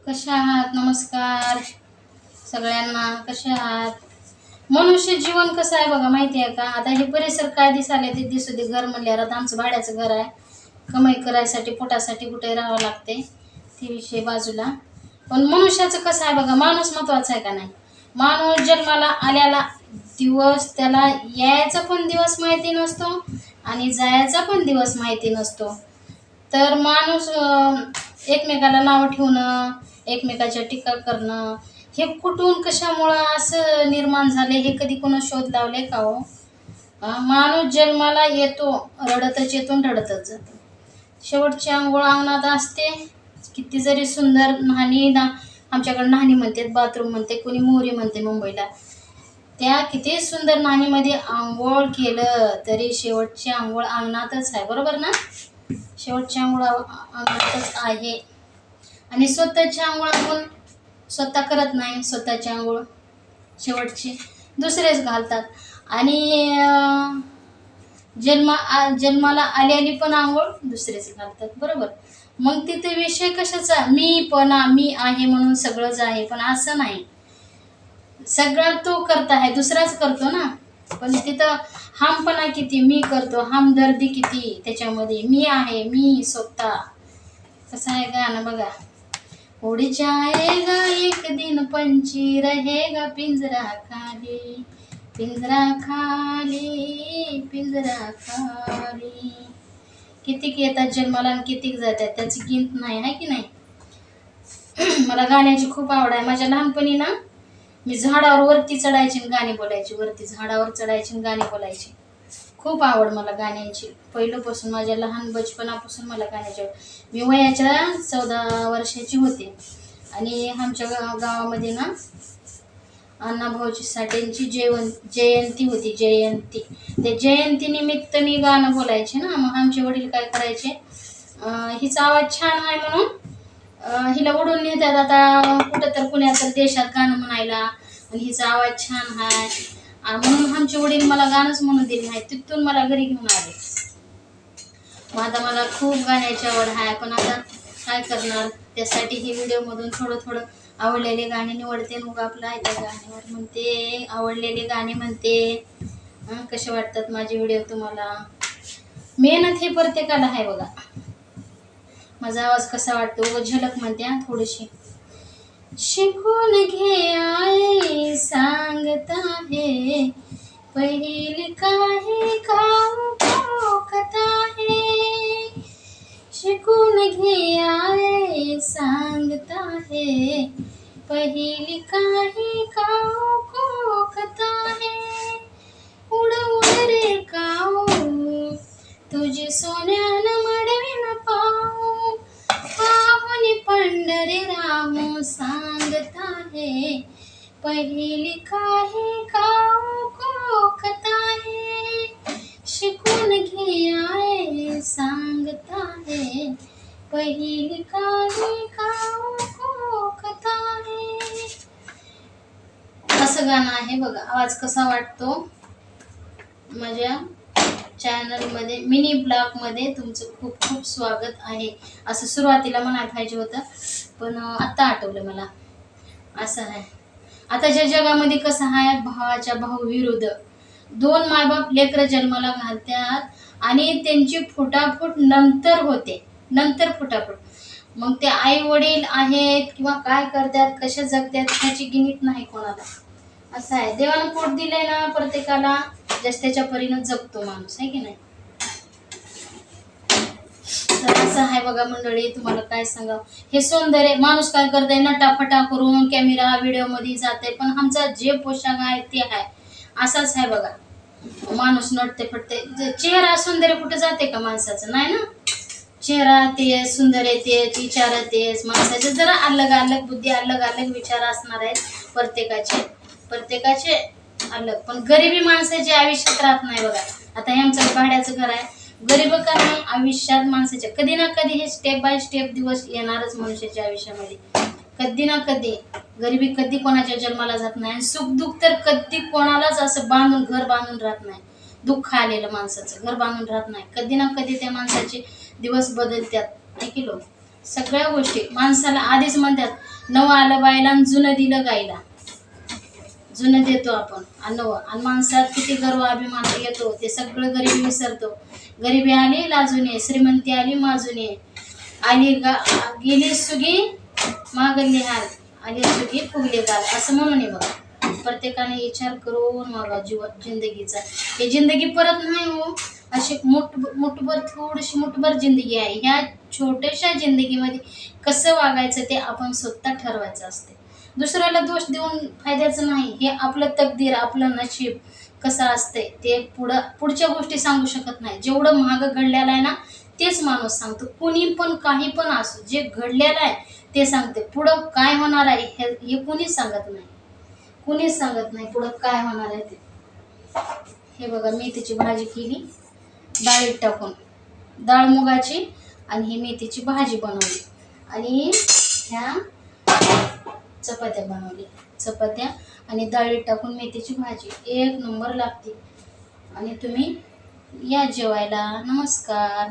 कशा आहात? नमस्कार सगळ्यांना. कशा आहात? मनुष्य जीवन कसं आहे बघा, माहिती आहे का? आता हे परिसर काय दिसायला ते दिसू दे. घर म्हणल्यावर आता आमचं भाड्याचं घर आहे. कमाई करायसाठी पोटासाठी कुठे राहावं लागते, ते विषय बाजूला. पण मनुष्याचं कसं आहे बघा, माणूस महत्वाचा आहे का नाही? माणूस जन्माला आल्याला दिवस, त्याला यायचा पण दिवस माहिती नसतो आणि जायचा पण दिवस माहिती नसतो. तर माणूस एकमेकाला नाव ठेवणं, एकमेकाच्या टीका करणं, हे कुठून कशामुळं असं निर्माण झाले, हे कधी कोणा शोध लावले का हो? माणूस जन्माला येतो, रडतच येतो आणि रडतच जातो. शेवटची आंघोळ अंगणात असते. किती जरी सुंदर न्हाणी ना, आमच्याकडे न्हाणी म्हणतात, बाथरूम म्हणते, कोणी मोरी म्हणते मुंबईला. त्या किती सुंदर न्हाणीमध्ये आंघोळ केलं तरी शेवटची आंघोळ अंगणातच आहे, बरोबर ना? शेवटची आंघोळ अंगणातच आहे. आणि स्वतःची आंघोळ आपण स्वतः करत नाही. स्वतःची आंघोळ शेवटची दुसरेच घालतात. आणि जन्माला आलेली पण आंघोळ दुसरेच घालतात, बरोबर? मग तिथे विषय कशाचा? मी आहे म्हणून सगळंच आहे, पण असं नाही. सगळं तो करत आहे, दुसराच करतो ना. पण तिथं हमपणा किती, मी करतो, हमदर्दी किती त्याच्यामध्ये. मी आहे, मी स्वतः. कसं आहे गाणं बघा. उड़ जाएगा एक दिन पंछी, रहेगा पिंजरा खाली, पिंजरा खाली, पिंजरा खाली. कितीक येतात जन्माला आणि कितीक जातात, त्याची गिनत नाही, आहे की नाही? मला गाण्याची खूप आवड आहे. माझ्या लहानपणी ना, मी झाडावर वरती चढायची आणि गाणी बोलायची. वरती झाडावर चढायची आणि गाणी बोलायची. खूप आवड मला गाण्यांची. पहिल्यापासून, माझ्या लहान बचपनापासून मला गाण्याची आवड. मी वयाच्या 14 वर्षाची होते आणि आमच्या गावामध्ये ना, अण्णाभाऊची साठेंची जयंती होती. जयंती, त्या जयंतीनिमित्त मी गाणं बोलायचे ना. मग आमचे वडील काय करायचे, हिचा आवाज छान आहे म्हणून हिला उडून नेतात आता कुठं तर पुण्यात तर देशात गाणं म्हणायला, आणि हिचा आवाज छान आहे म्हणून आमचे वडील मला गाणंच म्हणू दिले नाही. तिथून मला घरी घेऊन आले. मग आता मला खूप गाण्याची आवड आहे. पण आता काय करणार, त्यासाठी ही व्हिडिओमधून थोडं थोडं आवडलेले गाणे निवडते. मग आपला त्या गाण्यावर म्हणते, आवडलेले गाणे म्हणते. कसे वाटतात माझे व्हिडिओ तुम्हाला? मेहनत ही प्रत्येकाला आहे बघा. माझा आवाज कसा वाटतो झलक म्हणते थोडीशी. शिकून घे आई सांगता हे, पहिली काही काऊ कथा हे. शिकून घे आई सांगता हे, पहिली काही काऊ कथा हे. उड उड रे काऊ, तुझी सोन्यानं मडवीन पाऊ, पाहुनी पंढरी राहू सांगता हे, पहिली काही काऊ कथा हे. शिकून घे आहे सांगता हे, पहिली काही काऊ कथा हे. असं गाणं आहे बघा. आवाज कसा वाटतो? माझ्या चॅनलमध्ये मिनी ब्लॉगमध्ये तुमचं खूप खूप स्वागत आहे. असं सुरुवातीला म्हणायला पाहिजे होतं, पण आत्ता आठवलं मला. असं आहे आताच्या जगामध्ये. कसं आहे, भावाच्या भाऊ विरुद्ध दोन मायबाप लेकरं जन्माला घालतात आणि त्यांची फुटाफूट नंतर होते. नंतर फुटाफूट. मग ते आई वडील आहेत किंवा काय करतात, कशा जगतात, ह्याची गिनीत नाही कोणाला. असं आहे, देवानं पोट दिलंय ना प्रत्येकाला, जस त्याच्या परीनं जगतो माणूस, आहे की नाही? तर असं आहे बघा मंडळी. तुम्हाला काय सांगावं, हे सौंदर्य माणूस काय करतंय, नटाफटा करून कॅमेरा व्हिडिओ मध्ये जाते, पण आमचा जे पोशाख आहे ते आहे असाच आहे बघा. माणूस नटते फटते. चेहरा सौंदर्य कुठे जाते का माणसाचं? नाही ना. चेहरा ते सुंदर येतेच, विचार येतेच माणसाचे. जरा अलग अलग बुद्धी, अलग अलग विचार असणार आहेत प्रत्येकाचे अलग. पण गरिबी माणसाच्या आयुष्यात राहत नाही बघा. आता हे आमचं भाड्याचं घर आहे. गरीब का नाही, आयुष्यात माणसाच्या कधी ना कधी हे स्टेप बाय स्टेप दिवस येणारच मनुष्याच्या आयुष्यामध्ये. कधी ना कधी गरिबी कधी कोणाच्या जन्माला जात नाही, आणि सुख दुःख तर कधी कोणालाच असं बांधून घर बांधून राहत नाही. दुःख आलेलं माणसाचं घर बांधून राहत नाही. कधी ना कधी त्या माणसाचे दिवस बदलतात, ऐकिलो. सगळ्या गोष्टी माणसाला आधीच म्हणतात, नवं आलं बायला आणि जुनं दिलं गायला. जुनं देतो आपण आणि नवं, आणि माणसात किती गर्व अभिमान येतो, ते सगळं गरिबी विसरतो. गरिबी आली लाजून ये, श्रीमंती आली माजून ये. आली गेली सुगी मागली हाल, आली सुगी फुगले गाल, असं म्हणून आहे बघा. प्रत्येकाने विचार करून मागा जिंदगीचा. हे जिंदगी परत नाही हो. अशी मुठभर थोडीशी मुठभर जिंदगी आहे. ह्या छोट्याशा जिंदगीमध्ये कसं वागायचं ते आपण स्वतः ठरवायचं असते. दुसऱ्याला दोष देऊन फायद्याचं नाही. हे आपलं तकदीर, आपलं नशीब कसं असते ते पुढच्या गोष्टी सांगू शकत नाही. जेवढं महाग घडलेलं आहे ना तेच माणूस सांगतो. कुणी पण काही पण असो, जे घडलेलं आहे ते सांगते. पुढं काय होणार आहे हे कुणीच सांगत नाही. कुणीच सांगत नाही पुढं काय होणार आहे ते. हे बघा मेथीची भाजी केली डाळीत टाकून, डाळ मुगाची, आणि ही मेथीची भाजी बनवली, आणि ह्या चपात्या बनवली. चपात्या आणि डाळीत टाकून मेथीची भाजी एक नंबर लागते. आणि तुम्ही या जेवायला. नमस्कार.